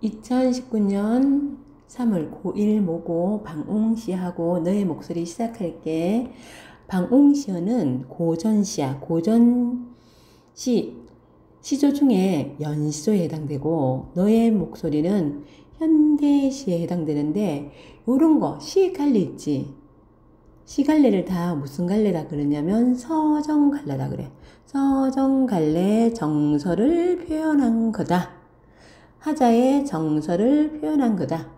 2019년 3월 고1 모고 방웅시하고 너의 목소리 시작할게. 방웅시어는 고전시야. 고전시 시조 중에 연시조에 해당되고 너의 목소리는 현대시에 해당되는데 요런 거 시갈래 있지. 시갈래를 다 무슨 갈래라 그러냐면 서정갈래라 그래. 서정갈래 정서를 표현한 거다. 하자의 정서를 표현한 거다.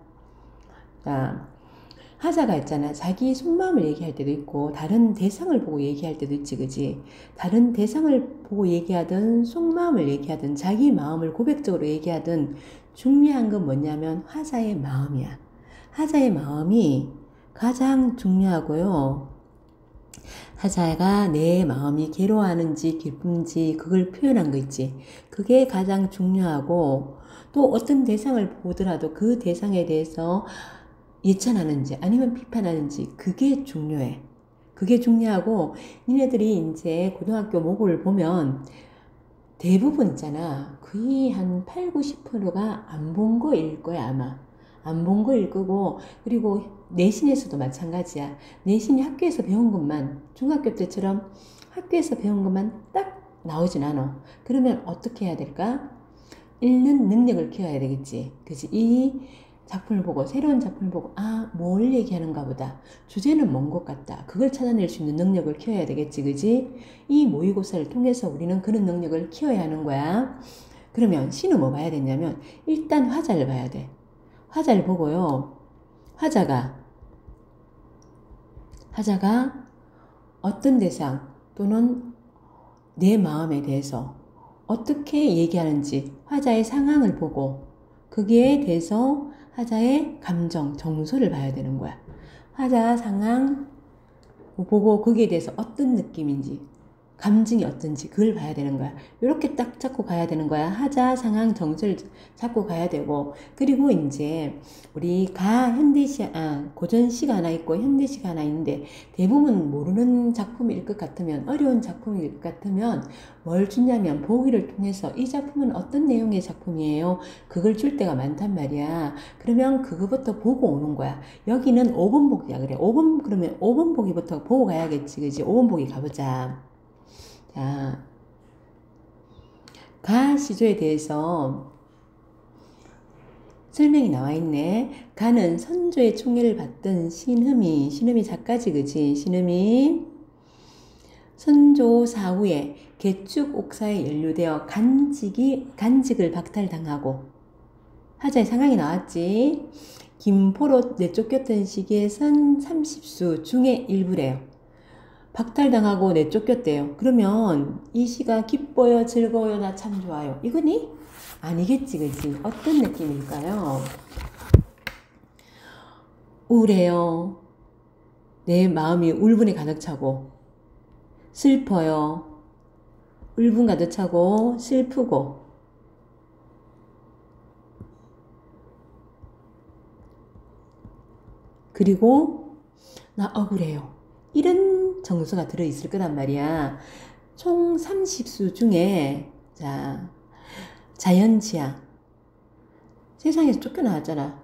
자, 하자가 있잖아. 자기 속마음을 얘기할 때도 있고 다른 대상을 보고 얘기할 때도 있지, 그지? 다른 대상을 보고 얘기하든 속마음을 얘기하든 자기 마음을 고백적으로 얘기하든 중요한 건 뭐냐면 하자의 마음이야. 하자의 마음이 가장 중요하고요. 하자가 내 마음이 괴로워하는지 기쁜지 그걸 표현한 거 있지. 그게 가장 중요하고 또 어떤 대상을 보더라도 그 대상에 대해서 예찬하는지 아니면 비판하는지 그게 중요해. 그게 중요하고 니네들이 이제 고등학교 모고를 보면 대부분 있잖아. 거의 한 8, 90%가 안 본 거일 거야 아마. 안 본 거일 거고 그리고 내신에서도 마찬가지야. 내신이 학교에서 배운 것만 중학교 때처럼 학교에서 배운 것만 딱 나오진 않아. 그러면 어떻게 해야 될까? 읽는 능력을 키워야 되겠지. 그치? 이 작품을 보고 새로운 작품을 보고 뭘 얘기하는가 보다. 주제는 뭔 것 같다. 그걸 찾아낼 수 있는 능력을 키워야 되겠지. 그지? 이 모의고사를 통해서 우리는 그런 능력을 키워야 하는 거야. 그러면 시는 뭐 봐야 되냐면 일단 화자를 봐야 돼. 화자를 보고요. 화자가 어떤 대상 또는 내 마음에 대해서 어떻게 얘기하는지 화자의 상황을 보고 거기에 대해서 화자의 감정, 정서를 봐야 되는 거야. 화자 상황 보고 거기에 대해서 어떤 느낌인지 감정이 어떤지 그걸 봐야 되는 거야. 이렇게 딱 잡고 가야 되는 거야. 하자, 상황, 정서를 잡고 가야 되고 그리고 이제 우리 현대시, 고전시가 하나 있고 현대시가 하나 있는데 대부분 모르는 작품일 것 같으면 어려운 작품일 것 같으면 뭘 주냐면 보기를 통해서 이 작품은 어떤 내용의 작품이에요. 그걸 줄 때가 많단 말이야. 그러면 그거부터 보고 오는 거야. 여기는 5번 보기야 그래. 그러면 5번 보기부터 보고 가야겠지. 그지? 5번 보기 가보자. 자, 가시조에 대해서 설명이 나와 있네. 가는 선조의 총애를 받던 신흠이 작가지, 그지? 신흠이 선조 사후에 개축 옥사에 연루되어 간직을 박탈당하고 하자의 상황이 나왔지. 김포로 내쫓겼던 시기에 선 30수 중의 일부래요. 박탈당하고 내쫓겼대요. 그러면 이 시가 기뻐요, 즐거워요, 나 참 좋아요. 이거니? 아니겠지, 그지? 어떤 느낌일까요? 우울해요. 내 마음이 울분에 가득 차고 슬퍼요. 울분 가득 차고 슬프고 그리고 나 억울해요. 이런 정서가 들어있을 거란 말이야. 총 30수 중에 자연지향 세상에서 쫓겨나왔잖아.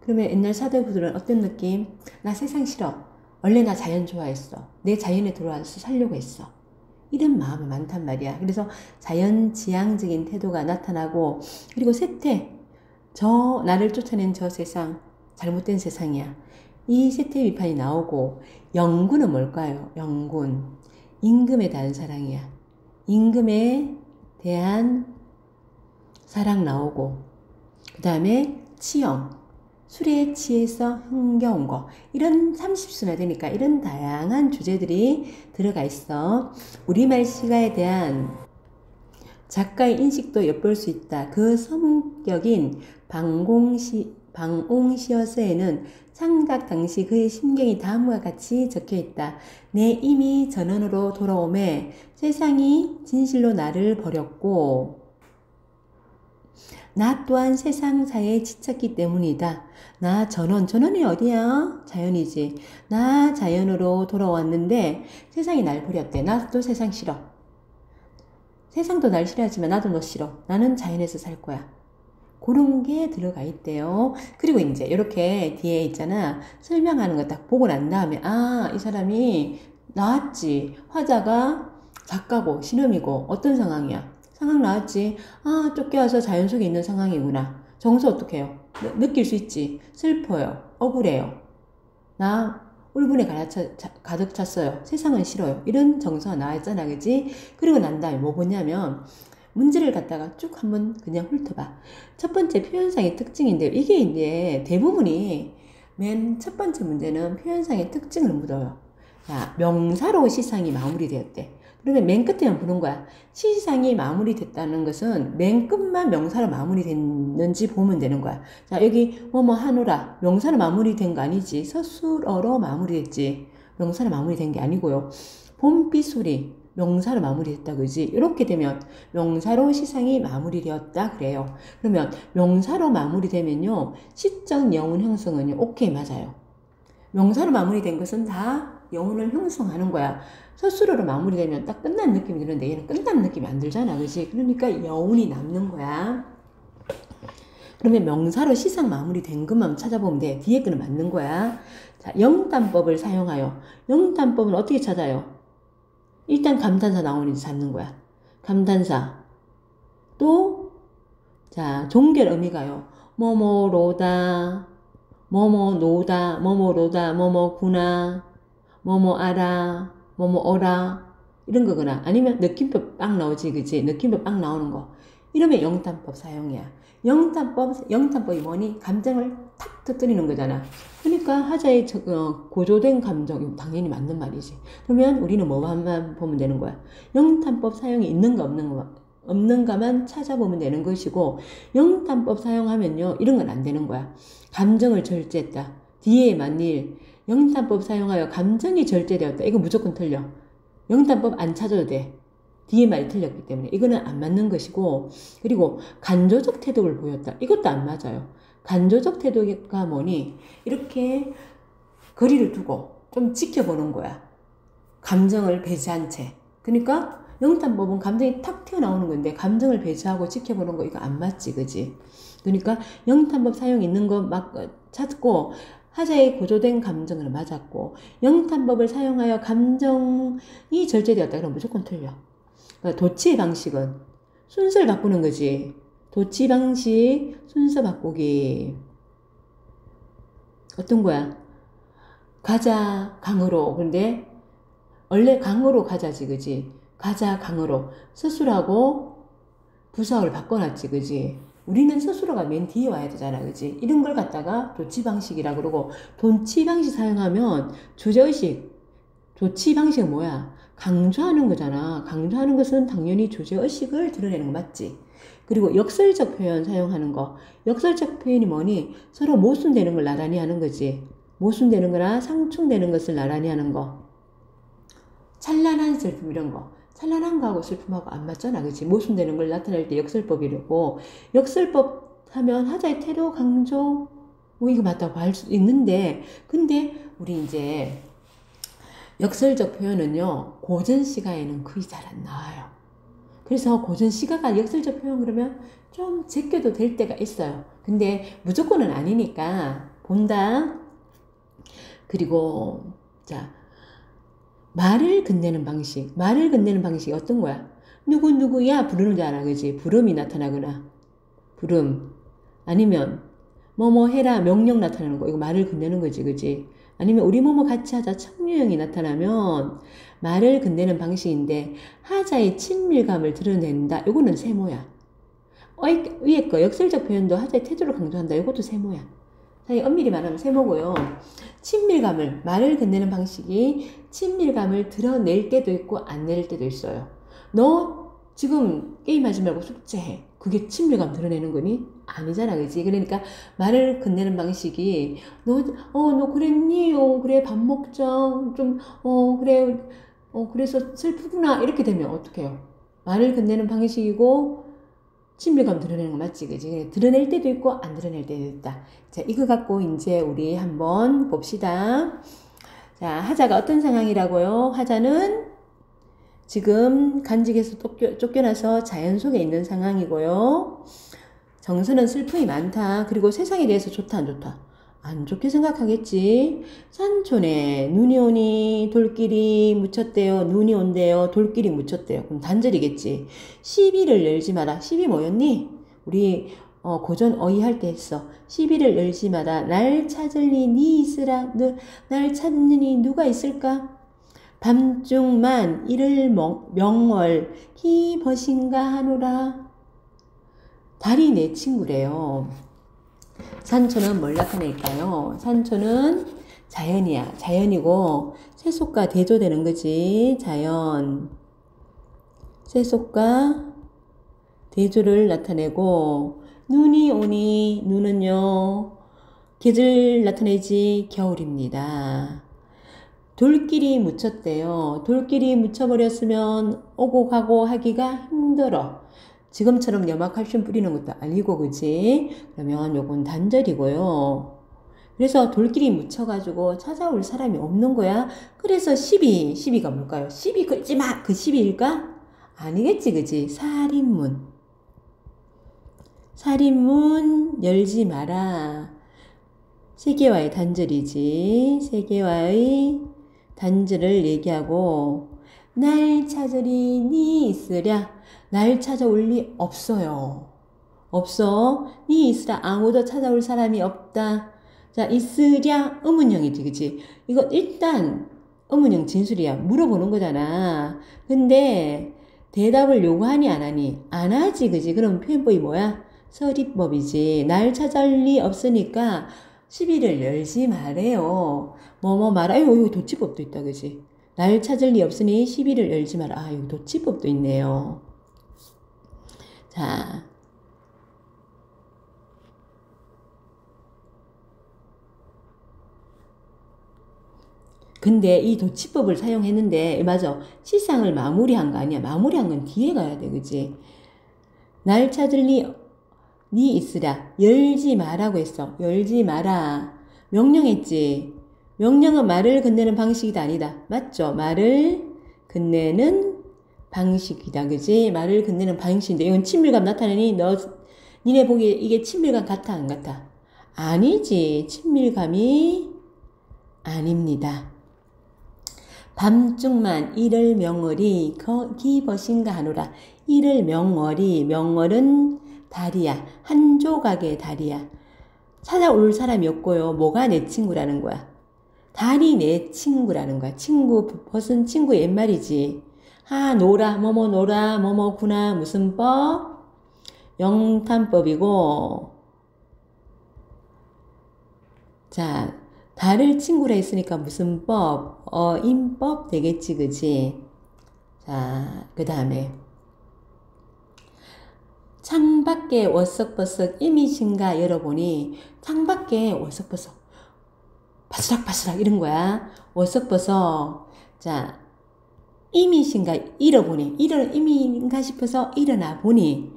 그러면 옛날 사대부들은 어떤 느낌? 나 세상 싫어. 원래 나 자연 좋아했어. 내 자연에 들어와서 살려고 했어. 이런 마음이 많단 말이야. 그래서 자연지향적인 태도가 나타나고 그리고 쇠퇴 나를 쫓아낸 저 세상 잘못된 세상이야. 이 쇠퇴 비판이 나오고 영군은 뭘까요? 영군 임금에 대한 사랑이야. 임금에 대한 사랑 나오고 그 다음에 치영 술에 취해서 흥겨운 거 이런 30수나 되니까 이런 다양한 주제들이 들어가 있어. 우리말 시가에 대한 작가의 인식도 엿볼 수 있다. 그 성격인 방옹시어서에는 창작 당시 그의 심경이 다음과 같이 적혀있다. 내 이미 전원으로 돌아오매 세상이 진실로 나를 버렸고 나 또한 세상사에 지쳤기 때문이다. 나 전원이 어디야? 자연이지. 나 자연으로 돌아왔는데 세상이 날 버렸대. 나도 세상 싫어. 세상도 날 싫어하지만 나도 너 싫어. 나는 자연에서 살 거야. 그런 게 들어가 있대요. 그리고 이제 이렇게 뒤에 있잖아. 설명하는 거 딱 보고 난 다음에, 아, 이 사람이 나왔지. 화자가 작가고 신음이고 어떤 상황이야? 상황 나왔지. 아, 쫓겨와서 자연 속에 있는 상황이구나. 정서 어떻게 해요? 느낄 수 있지. 슬퍼요. 억울해요. 나 울분에 가득 찼어요. 세상은 싫어요. 이런 정서가 나왔잖아. 그지? 그리고 난 다음에 뭐 보냐면 문제를 갖다가 쭉 한번 그냥 훑어봐. 첫 번째 표현상의 특징인데 이게 이제 대부분이 맨 첫 번째 문제는 표현상의 특징을 묻어요. 자, 명사로 시상이 마무리되었대. 그러면 맨 끝에만 보는 거야. 시상이 마무리됐다는 것은 맨 끝만 명사로 마무리됐는지 보면 되는 거야. 자, 여기 뭐뭐 하노라. 명사로 마무리된 거 아니지. 서술어로 마무리됐지. 명사로 마무리된 게 아니고요. 봄비 소리. 명사로 마무리됐다. 그지? 이렇게 되면 명사로 시상이 마무리되었다. 그래요. 그러면 명사로 마무리되면요. 시적 여운 형성은요. 오케이, 맞아요. 명사로 마무리된 것은 다 여운을 형성하는 거야. 서술어로 마무리되면 딱 끝난 느낌이 드는데 얘는 끝난 느낌이 안 들잖아. 그지? 그러니까 여운이 남는 거야. 그러면 명사로 시상 마무리된 것만 찾아보면 돼. 뒤에 거는 맞는 거야. 자, 영단법을 사용하여. 영단법은 어떻게 찾아요? 일단 감탄사 나오는지 찾는 거야. 감탄사. 또, 자, 종결 의미가요. 뭐뭐로다, 뭐뭐노다, 뭐뭐로다, 뭐뭐구나, 뭐뭐아라, 뭐뭐어라. 이런 거거나. 아니면 느낌표 빵 나오지, 그치? 느낌표 빵 나오는 거. 이러면 영탄법 사용이야. 영탄법이 뭐니? 감정을 탁 터뜨리는 거잖아. 그러니까 하자의 고조된 감정, 당연히 맞는 말이지. 그러면 우리는 뭐만 보면 되는 거야? 영탄법 사용이 있는가 없는가만 찾아보면 되는 것이고, 영탄법 사용하면요, 이런 건 안 되는 거야. 감정을 절제했다. 뒤에 만일 영탄법 사용하여 감정이 절제되었다. 이거 무조건 틀려. 영탄법 안 찾아도 돼. 뒤에 말이 틀렸기 때문에 이거는 안 맞는 것이고, 그리고 간조적 태도를 보였다. 이것도 안 맞아요. 간조적 태도가 뭐니? 이렇게 거리를 두고 좀 지켜보는 거야. 감정을 배제한 채. 그러니까 영탄법은 감정이 탁 튀어나오는 건데 감정을 배제하고 지켜보는 거 이거 안 맞지, 그지? 그러니까 영탄법 사용 있는 거 막 찾고 하자의 고조된 감정을 맞았고, 영탄법을 사용하여 감정이 절제되었다. 그럼 무조건 틀려. 그러니까 도치 방식은 순서를 바꾸는 거지. 도치 방식 순서 바꾸기. 어떤 거야? 가자 강으로. 근데 원래 강으로 가자지, 그지? 가자 강으로. 서술하고 부사를 바꿔놨지, 그지? 우리는 서술어가 맨 뒤에 와야 되잖아, 그지? 이런 걸 갖다가 도치 방식이라 그러고, 도치 방식 사용하면 주제의식. 도치 방식은 뭐야? 강조하는 거잖아. 강조하는 것은 당연히 주제의식을 드러내는 거 맞지? 그리고 역설적 표현 사용하는 거. 역설적 표현이 뭐니? 서로 모순되는 걸 나란히 하는 거지. 모순되는 거나 상충되는 것을 나란히 하는 거. 찬란한 슬픔 이런 거. 찬란한 거하고 슬픔하고 안 맞잖아. 그치? 모순되는 걸 나타낼 때 역설법이라고. 역설법 하면 하자의 태도, 강조, 뭐 이거 맞다고 할 수 있는데, 근데 우리 이제 역설적 표현은요, 고전 시가에는 거의 잘 안 나와요. 그래서 고전 시가가 역설적 표현 그러면 좀 제껴도 될 때가 있어요. 근데 무조건은 아니니까 본다. 그리고 자, 말을 건네는 방식. 말을 건네는 방식이 어떤 거야? 누구야 부르는 줄 알아, 그지? 부름이 나타나거나 부름 아니면 뭐뭐 해라 명령 나타나는 거. 이거 말을 건네는 거지, 그지? 아니면 우리 뭐뭐 같이 하자 청유형이 나타나면 말을 건네는 방식인데, 하자의 친밀감을 드러낸다. 이거는 세모야. 위에 거 역설적 표현도 하자의 태도를 강조한다. 이것도 세모야. 사실 엄밀히 말하면 세모고요. 친밀감을, 말을 건네는 방식이 친밀감을 드러낼 때도 있고 안 낼 때도 있어요. 너 지금 게임하지 말고 숙제해. 그게 친밀감 드러내는 거니? 아니잖아, 그지? 그러니까 말을 건네는 방식이 너 그랬니? 그래, 밥 먹자. 좀, 그래, 그래서 슬프구나. 이렇게 되면 어떡해요? 말을 건네는 방식이고 친밀감 드러내는 거 맞지, 그지? 드러낼 때도 있고 안 드러낼 때도 있다. 자, 이거 갖고 이제 우리 한번 봅시다. 자, 하자가 어떤 상황이라고요? 하자는 지금 간직에서 쫓겨나서 자연 속에 있는 상황이고요. 정서는 슬픔이 많다. 그리고 세상에 대해서 좋다, 안 좋다? 안 좋게 생각하겠지. 산촌에 눈이 오니 돌길이 묻혔대요. 눈이 온대요. 돌길이 묻혔대요. 그럼 단절이겠지. 시비를 열지 마라. 시비 뭐였니? 우리 고전 어휘할 때 했어. 시비를 열지 마라. 날 찾으니 니 있으라. 날 찾으니 누가 있을까? 밤중만 이를 명월 희벗인가 하노라. 달이 내 친구래요. 산초는 뭘 나타낼까요? 산초는 자연이야. 자연이고 세속과 대조되는 거지. 자연. 세속과 대조를 나타내고 눈이 오니 눈은요. 계절 나타내지 겨울입니다. 돌길이 묻혔대요. 돌길이 묻혀버렸으면 오고 가고 하기가 힘들어. 지금처럼 염화칼슘 뿌리는 것도 아니고 그지? 그러면 요건 단절이고요. 그래서 돌길이 묻혀가지고 찾아올 사람이 없는 거야. 그래서 시비가 뭘까요? 시비 걸지 마! 그 시비일까? 아니겠지 그지? 살인문 열지 마라. 세계와의 단절이지. 세계와의 단절을 얘기하고 날 찾으리 니 있으랴. 날 찾아올 리 없어요. 없어. 니 있으라. 아무도 찾아올 사람이 없다. 자, 있으랴 의문형이지, 그치? 이거 일단 의문형 진술이야. 물어보는 거잖아. 근데 대답을 요구하니 안 하니? 안 하지, 그치? 그럼 표현법이 뭐야? 서리법이지. 날 찾아올 리 없으니까 시비를 열지 말아요. 뭐뭐 말아요. 여기 도치법도 있다, 그치? 날 찾을 리 없으니 시비를 열지 마라. 아, 여기 도치법도 있네요. 자. 근데 이 도치법을 사용했는데, 맞아. 시상을 마무리한 거 아니야. 마무리한 건 뒤에 가야 돼, 그치? 날 찾을 니 있으라. 열지 마라고 했어. 열지 마라. 명령했지. 명령은 말을 건네는 방식이다, 아니다. 맞죠? 말을 건네는 방식이다, 그지? 말을 건네는 방식인데, 이건 친밀감 나타내니, 니네 보기에 이게 친밀감 같아, 안 같아? 아니지. 친밀감이 아닙니다. 밤중만 이를 명월이 기벗인가 하노라. 이를 명월은 달이야. 한 조각의 달이야. 찾아올 사람이 없고요. 뭐가 내 친구라는 거야? 달이 내 친구라는 거야. 벗은 친구 옛말이지. 노라, 노라, 구나, 무슨 법? 영탄법이고. 자, 달을 친구라 했으니까 무슨 법? 인법 되겠지, 그지? 자, 그 다음에. 창밖에 워석버석 이미신가 열어보니, 창밖에 워석버석. 바스락바스락 이런 거야. 워석버석. 자, 이미신가 일어보니, 이미인가 싶어서 일어나 보니,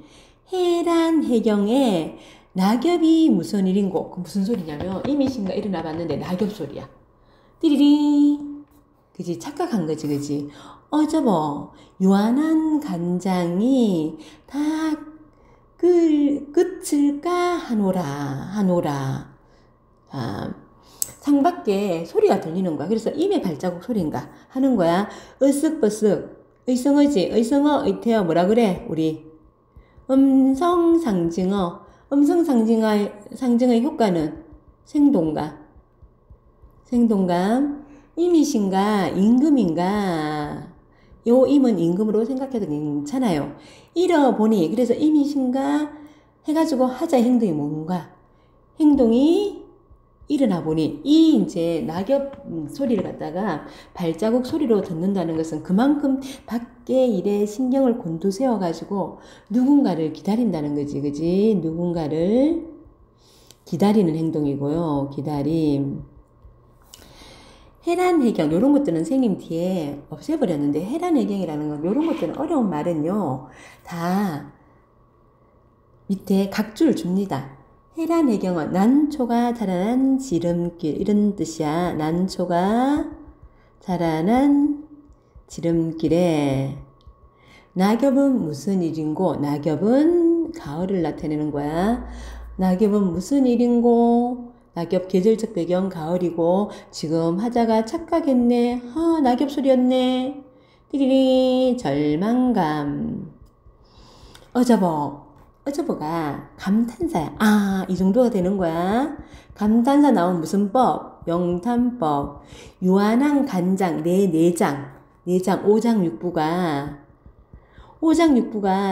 해란 해경에 낙엽이 무슨 일인고, 그 무슨 소리냐면, 이미신가 일어나 봤는데 낙엽 소리야. 띠리리. 그지? 착각한 거지, 그지? 저거, 유한한 간장이 다 끝을까 하노라. 자, 창밖에 소리가 들리는 거야. 그래서 임의 발자국 소리인가 하는 거야. 으쓱버쓱. 의성어지. 의성어, 의태어 뭐라 그래? 우리. 음성상징어. 상징어의 효과는 생동감. 임이신가, 임금인가. 요 임은 임금으로 생각해도 괜찮아요. 잃어보니, 그래서 임이신가 해가지고 하자 행동이 뭔가. 행동이 일어나 보니, 이제 낙엽 소리를 갖다가 발자국 소리로 듣는다는 것은 그만큼 밖에 일에 신경을 곤두세워가지고 누군가를 기다린다는 거지, 그지? 누군가를 기다리는 행동이고요. 기다림. 해란해경, 요런 것들은 선생님 뒤에 없애버렸는데, 해란해경이라는 건 요런 것들은 어려운 말은요, 다 밑에 각줄 줍니다. 해란해경은 난초가 자라난 지름길, 이런 뜻이야. 난초가 자라난 지름길에 낙엽은 무슨 일인고, 낙엽은 낙엽은 가을을 나타내는 거야. 낙엽은 무슨 일인고? 낙엽 계절적 배경 가을이고 지금 하자가 착각했네. 낙엽 소리였네. 띠리리 절망감. 어저버가 감탄사야. 이 정도가 되는 거야. 감탄사 나온 무슨 법? 명탄법. 유한한 간장, 내 내장, 오장육부가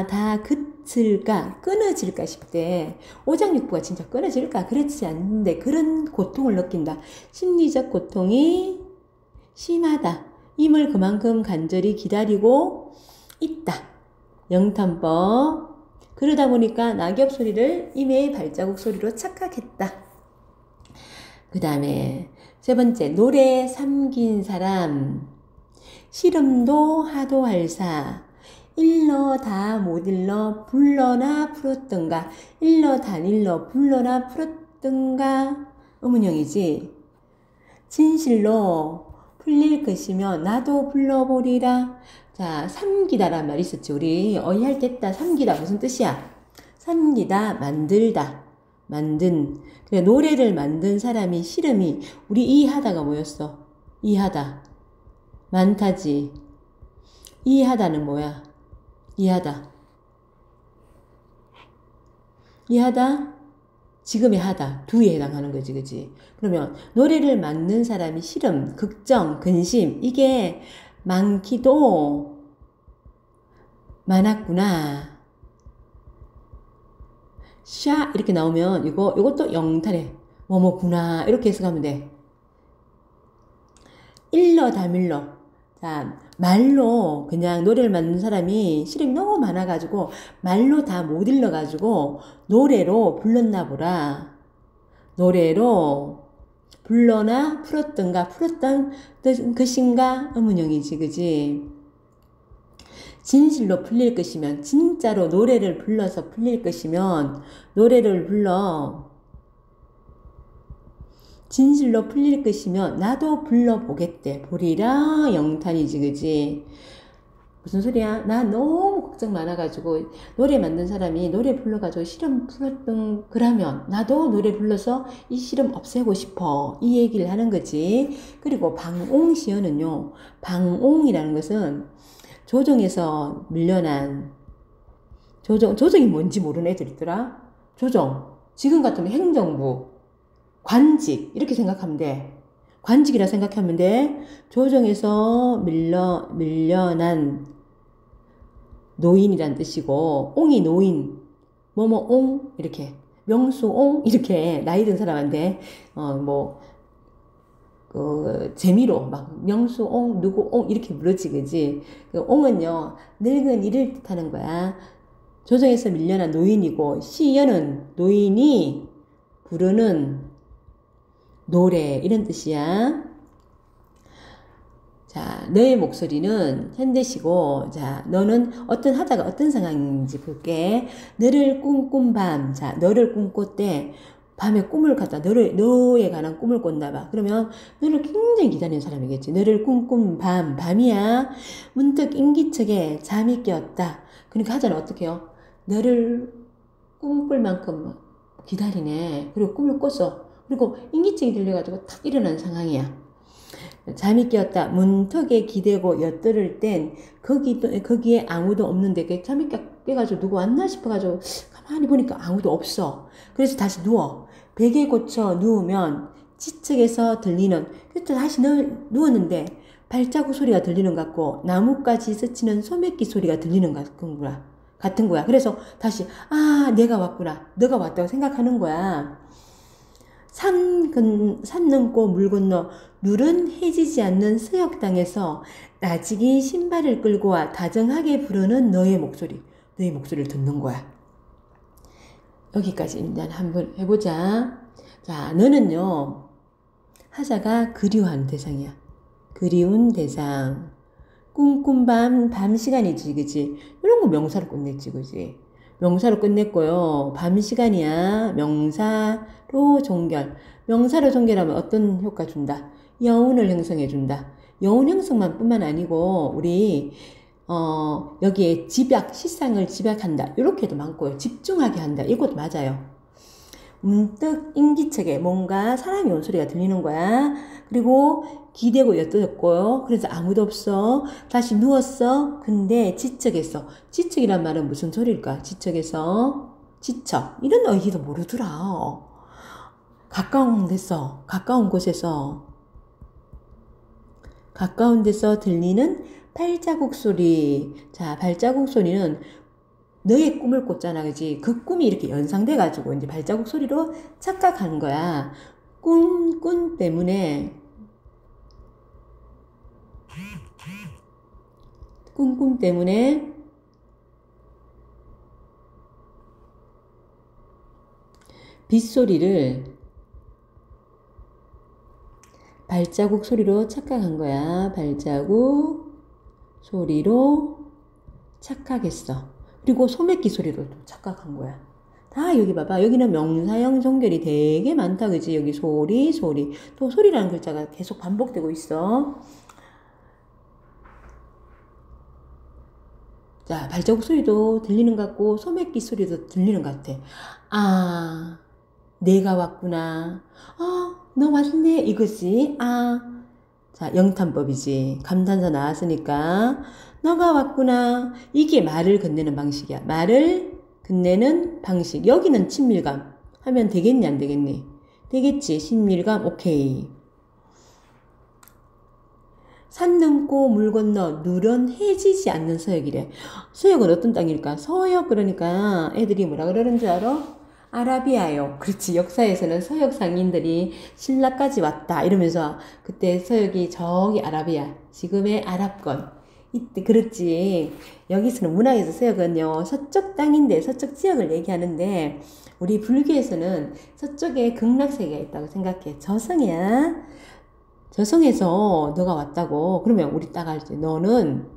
다 그칠까, 끊어질까 싶대. 오장육부가 진짜 끊어질까? 그렇지 않는데 그런 고통을 느낀다. 심리적 고통이 심하다. 임을 그만큼 간절히 기다리고 있다. 영탄법. 그러다 보니까 낙엽 소리를 임의 발자국 소리로 착각했다. 그 다음에 세 번째, 노래 삼긴 사람. 시름도 하도 할사. 일러 다 못 일러 불러나 풀었던가. 일러 단일러 불러나 풀었던가. 의문형이지. 진실로 풀릴 것이며 나도 불러보리라. 자, 삼기다란 말이 있었지. 우리 어휘할 때 했다. 삼기다 무슨 뜻이야? 삼기다, 만들다, 만든. 그래, 노래를 만든 사람이 시름이 우리 이하다가 뭐였어? 이하다. 많다지. 이하다는 뭐야? 이하다. 지금의 하다. 두에 해당하는 거지, 그지? 그러면 노래를 만든 사람이 시름, 걱정, 근심 이게 많기도 많았구나. 샤 이렇게 나오면 이것도 영탈해. 뭐뭐구나 이렇게 해석하면 돼. 일러 다밀러. 자, 말로 그냥 노래를 만든 사람이 시름이 너무 많아가지고 말로 다 못 일러가지고 노래로 불렀나 보라. 노래로 불러나 풀었던 것인가? 의문형이지, 그지? 진실로 풀릴 것이면, 진짜로 노래를 불러서 풀릴 것이면 노래를 불러. 진실로 풀릴 것이면 나도 불러보겠대. 보리라 영탄이지, 그지? 무슨 소리야? 나 너무 걱정 많아가지고 노래 만든 사람이 노래 불러가지고 시름 풀었던 그러면 나도 노래 불러서 이 시름 없애고 싶어. 이 얘기를 하는 거지. 그리고 방옹시어는요. 방옹이라는 것은 조정에서 밀려난 조정이 뭔지 모르는 애들 있더라. 조정. 지금 같으면 행정부, 관직 이렇게 생각하면 돼. 관직이라 생각하면 돼. 조정에서 밀려난 노인이란 뜻이고, 옹이 노인, 뭐뭐옹 이렇게 명수옹 이렇게 나이 든 사람한테 재미로 막 명수옹 누구옹 이렇게 부르지, 그지? 그 옹은요 늙은 이를 뜻하는 거야. 조정에서 밀려난 노인이고, 시연은 노인이 부르는 노래 이런 뜻이야. 자, 너의 목소리는 현대시고, 자, 너는 하다가 어떤 상황인지 볼게. 너를 꿈꾼 밤. 자, 너를 꿈꿨대. 밤에 꿈을 갖다 너에 관한 꿈을 꿨나 봐. 그러면 너를 굉장히 기다리는 사람이겠지. 너를 꿈꾼 밤이야. 문득 인기척에 잠이 깨었다. 그러니까 하자는 어떻게 해요? 너를 꿈꿀 만큼 기다리네. 그리고 꿈을 꿨어. 그리고 인기척이 들려가지고 탁 일어난 상황이야. 잠이 깨었다. 문턱에 기대고 엿들을 땐 거기에 아무도 없는데 잠이 깨가지고 누구 왔나 싶어가지고 가만히 보니까 아무도 없어. 그래서 다시 누워. 베개 고쳐 누우면 지측에서 들리는, 그래서 다시 누웠는데 발자국 소리가 들리는 것 같고 나뭇가지 스치는 소매기 소리가 들리는 것 같은 거야. 그래서 다시 내가 왔구나. 너가 왔다고 생각하는 거야. 산 넘고 물 건너 누른 해지지 않는 서역당에서 나직이 신발을 끌고 와 다정하게 부르는 너의 목소리를 듣는 거야. 여기까지 일단 한번 해보자. 자, 너는요 하자가 그리워하는 대상이야. 그리운 대상. 꿈꾼 밤 시간이지, 그지? 이런 거 명사로 끝냈지, 그지? 명사로 끝냈고요. 밤 시간이야. 명사로 종결. 명사로 종결하면 어떤 효과 준다? 여운을 형성해 준다. 여운 형성만 뿐만 아니고 우리 여기에 시상을 집약한다. 이렇게도 많고요. 집중하게 한다. 이것도 맞아요. 문득 인기척에 뭔가 사람이 온 소리가 들리는 거야. 그리고 기대고 엿들었고요. 그래서 아무도 없어. 다시 누웠어. 근데 지척했어. 지척이란 말은 무슨 소리일까? 지척에서 지척. 이런 의미도 모르더라. 가까운 데서 들리는 발자국 소리. 자, 발자국 소리는 너의 꿈을 꿨잖아, 그지? 그 꿈이 이렇게 연상돼가지고 이제 발자국 소리로 착각하는 거야. 꿈 때문에 꿈 때문에 빗소리를 발자국 소리로 착각한 거야. 발자국 소리로 착각했어. 그리고 소매기 소리로 착각한 거야. 다 여기 봐봐. 여기는 명사형 종결이 되게 많다. 그지? 여기 소리. 또 소리라는 글자가 계속 반복되고 있어. 자, 발자국 소리도 들리는 것 같고 소매기 소리도 들리는 것 같아. 아, 내가 왔구나. 너 왔네. 이거지. 자, 영탄법이지. 감탄사 나왔으니까 너가 왔구나. 이게 말을 건네는 방식이야. 말을 건네는 방식. 여기는 친밀감 하면 되겠니 안 되겠니? 되겠지. 친밀감. 오케이. 산 넘고 물 건너 누런해지지 않는 서역이래. 서역은 어떤 땅일까? 서역 그러니까 애들이 뭐라 그러는 줄 알아? 아라비아요. 그렇지. 역사에서는 서역 상인들이 신라까지 왔다 이러면서 그때 서역이 저기 아라비아, 지금의 아랍권. 이때 그렇지. 여기서는 문학에서 서역은요 서쪽 땅인데 서쪽 지역을 얘기하는데 우리 불교에서는 서쪽에 극락세계가 있다고 생각해. 저성이야. 저성에서 너가 왔다고. 그러면 우리 딱 알지. 너는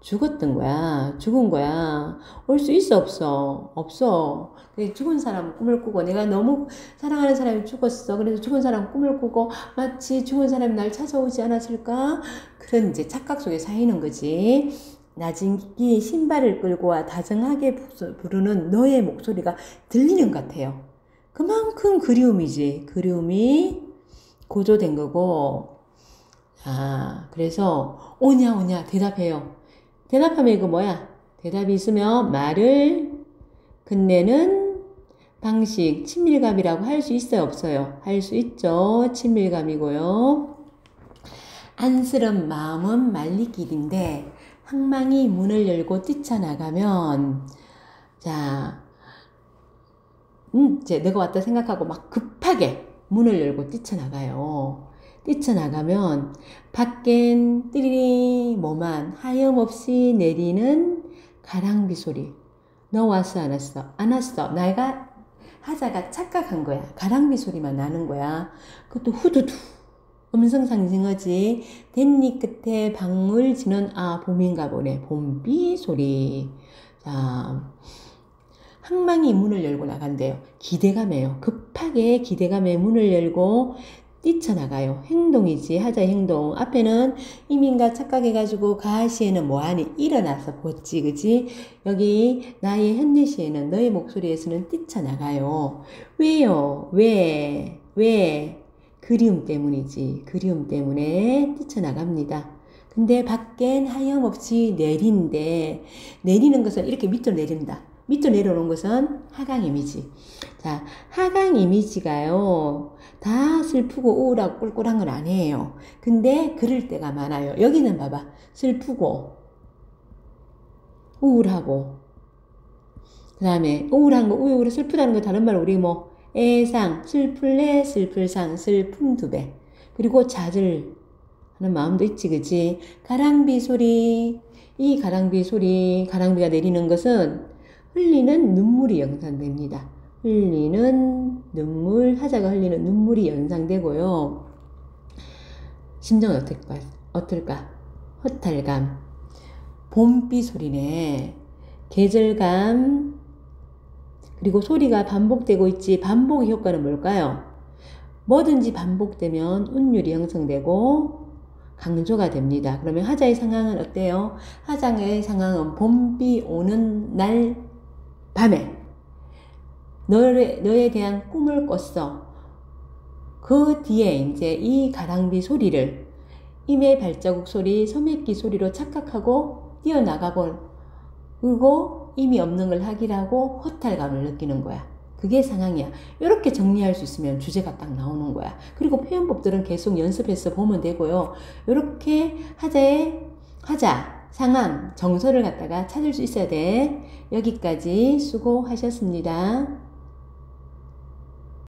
죽었던 거야. 죽은 거야. 올 수 있어, 없어? 없어. 죽은 사람 꿈을 꾸고 내가 너무 사랑하는 사람이 죽었어. 그래서 죽은 사람 꿈을 꾸고 마치 죽은 사람이 날 찾아오지 않았을까? 그런 이제 착각 속에 쌓이는 거지. 나진기 신발을 끌고 와 다정하게 부르는 너의 목소리가 들리는 것 같아요. 그만큼 그리움이지. 그리움이 고조된 거고. 그래서 오냐 대답해요. 대답하면 이거 뭐야? 대답이 있으면 말을 건네는 방식, 친밀감이라고 할 수 있어요, 없어요? 할 수 있죠. 친밀감이고요. 안쓰러운 마음은 말리길인데 항망이 문을 열고 뛰쳐나가면 자, 이제 내가 왔다 생각하고 막 급하게 문을 열고 뛰쳐나가요. 뛰쳐나가면 밖엔 띠리리 뭐만 하염없이 내리는 가랑비 소리. 너 왔어 안 왔어? 안 왔어. 내가 하자가 착각한 거야. 가랑비 소리만 나는 거야. 그것도 후두두. 음성 상징어지. 댄잎 끝에 방울 지는 봄인가 보네. 봄비 소리. 자, 항망이 문을 열고 나간대요. 기대감이에요. 급하게 기대감에 문을 열고 뛰쳐나가요. 행동이지. 하자의 행동. 앞에는 이민가 착각해가지고 가시에는 뭐하니? 일어나서 보지. 그지? 여기 나의 현대시에는 너의 목소리에서는 뛰쳐나가요. 왜요? 왜? 그리움 때문이지. 그리움 때문에 뛰쳐나갑니다. 근데 밖엔 하염없이 내린데 내리는 것은 이렇게 밑으로 내린다. 밑으로 내려오는 것은 하강 이미지. 자, 하강 이미지가요. 다 슬프고 우울하고 꿀꿀한 건 아니에요. 근데 그럴 때가 많아요. 여기는 봐봐. 슬프고 우울하고 그 다음에 우울한 거, 우울해 슬프다는 거 다른 말로 우리 뭐 애상, 슬플래, 슬플상, 슬픔 두 배. 그리고 좌절 하는 마음도 있지, 그치? 가랑비 소리, 이 가랑비 소리, 가랑비가 내리는 것은 흘리는 눈물이 연상됩니다. 흘리는 눈물, 하자가 흘리는 눈물이 연상되고요. 심정은 어떨까? 허탈감. 봄비 소리네. 계절감. 그리고 소리가 반복되고 있지. 반복의 효과는 뭘까요? 뭐든지 반복되면 운율이 형성되고 강조가 됩니다. 그러면 하자의 상황은 어때요? 하자의 상황은 봄비 오는 날 밤에 너에 대한 꿈을 꿨어. 그 뒤에 이제 이 가랑비 소리를 임의 발자국 소리, 소매기 소리로 착각하고 뛰어나가버리고 의미 없는 걸 하기라고 허탈감을 느끼는 거야. 그게 상황이야. 이렇게 정리할 수 있으면 주제가 딱 나오는 거야. 그리고 표현법들은 계속 연습해서 보면 되고요. 이렇게 하자, 상황, 정서를 갖다가 찾을 수 있어야 돼. 여기까지 수고하셨습니다.